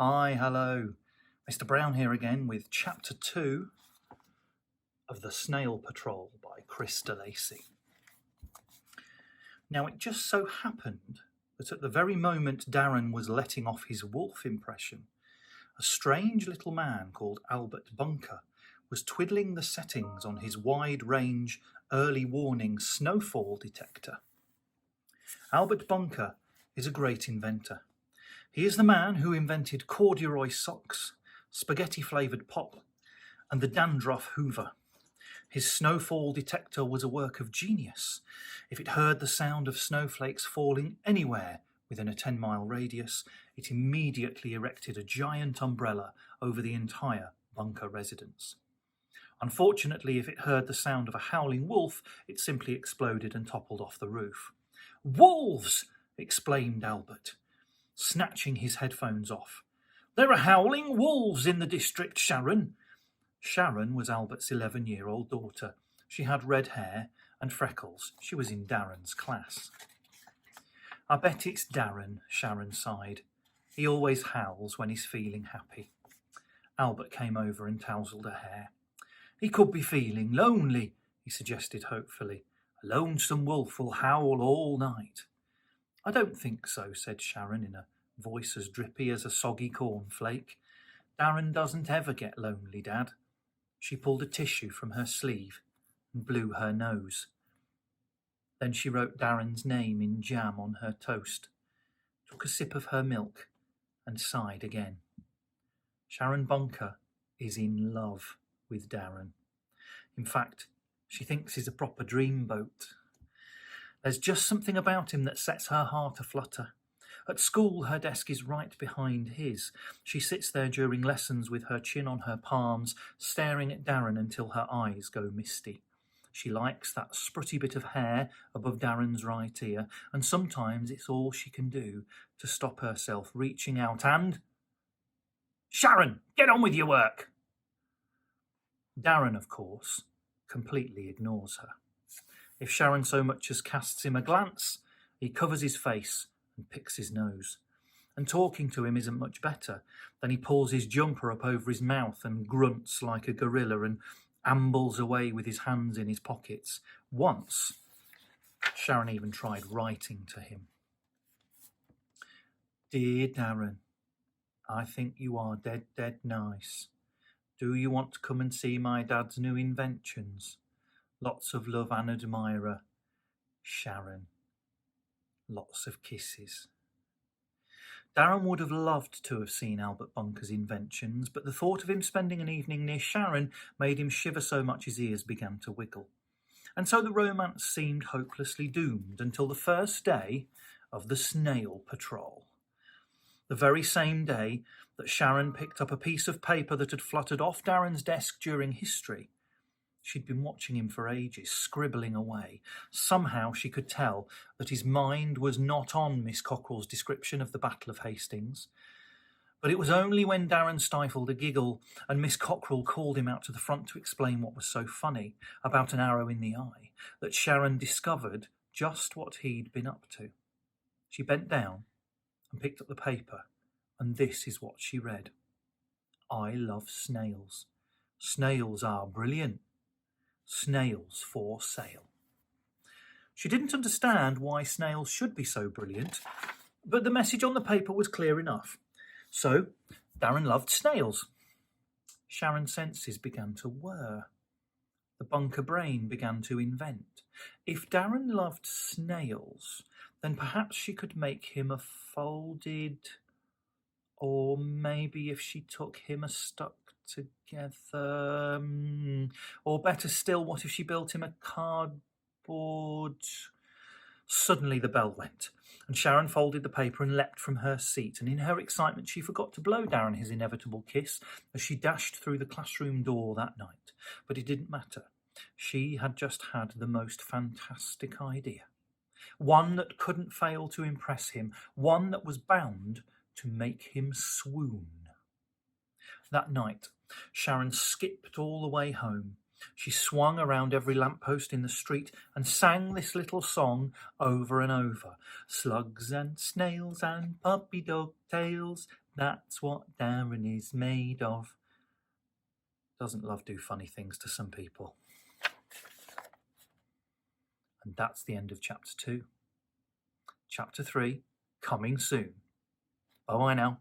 Hi, hello. Mr. Brown here again with Chapter 2 of The Snail Patrol by Chris DeLacy. Now, it just so happened that at the very moment Darren was letting off his wolf impression, a strange little man called Albert Bunker was twiddling the settings on his wide-range early warning snowfall detector. Albert Bunker is a great inventor. He is the man who invented corduroy socks, spaghetti-flavoured pop, and the dandruff hoover. His snowfall detector was a work of genius. If it heard the sound of snowflakes falling anywhere within a 10-mile radius, it immediately erected a giant umbrella over the entire Bunker residence. Unfortunately, if it heard the sound of a howling wolf, it simply exploded and toppled off the roof. "Wolves!" exclaimed Albert, snatching his headphones off. "There are howling wolves in the district, Sharon." Sharon was Albert's 11-year-old daughter. She had red hair and freckles. She was in Darren's class. "I bet it's Darren," Sharon sighed. "He always howls when he's feeling happy." Albert came over and tousled her hair. "He could be feeling lonely," he suggested hopefully. "A lonesome wolf will howl all night." "I don't think so," said Sharon in a voice as drippy as a soggy cornflake. "Darren doesn't ever get lonely, Dad." She pulled a tissue from her sleeve and blew her nose. Then she wrote Darren's name in jam on her toast, took a sip of her milk, and sighed again. Sharon Bunker is in love with Darren. In fact, she thinks he's a proper dreamboat. There's just something about him that sets her heart aflutter. At school, her desk is right behind his. She sits there during lessons with her chin on her palms, staring at Darren until her eyes go misty. She likes that sprutty bit of hair above Darren's right ear, and sometimes it's all she can do to stop herself reaching out and... "Sharon, get on with your work!" Darren, of course, completely ignores her. If Sharon so much as casts him a glance, he covers his face and picks his nose. And talking to him isn't much better. Then he pulls his jumper up over his mouth and grunts like a gorilla and ambles away with his hands in his pockets. Once, Sharon even tried writing to him. "Dear Darren, I think you are dead nice. Do you want to come and see my dad's new inventions? Lots of love and admirer, Sharon." Lots of kisses. Darren would have loved to have seen Albert Bunker's inventions, but the thought of him spending an evening near Sharon made him shiver so much his ears began to wiggle. And so the romance seemed hopelessly doomed until the first day of the Snail Patrol. The very same day that Sharon picked up a piece of paper that had fluttered off Darren's desk during history. She'd been watching him for ages, scribbling away. Somehow she could tell that his mind was not on Miss Cockrell's description of the Battle of Hastings. But it was only when Darren stifled a giggle and Miss Cockrell called him out to the front to explain what was so funny about an arrow in the eye that Sharon discovered just what he'd been up to. She bent down and picked up the paper, and this is what she read. "I love snails. Snails are brilliant. Snails for sale." She didn't understand why snails should be so brilliant, but the message on the paper was clear enough. So, Darren loved snails. Sharon's senses began to whir. The Bunker brain began to invent. If Darren loved snails, then perhaps she could make him a folded... Or maybe if she took him a stuck together... Or better still, what if she built him a cardboard... Suddenly the bell went, and Sharon folded the paper and leapt from her seat, and in her excitement she forgot to blow Darren his inevitable kiss as she dashed through the classroom door that night. But it didn't matter. She had just had the most fantastic idea. One that couldn't fail to impress him, one that was bound to make him swoon. That night, Sharon skipped all the way home. She swung around every lamppost in the street and sang this little song over and over. "Slugs and snails and puppy dog tails, That's what Darren is made of. Doesn't love do funny things to some people. And that's the end of chapter 2. Chapter 3, coming soon. Bye-bye now.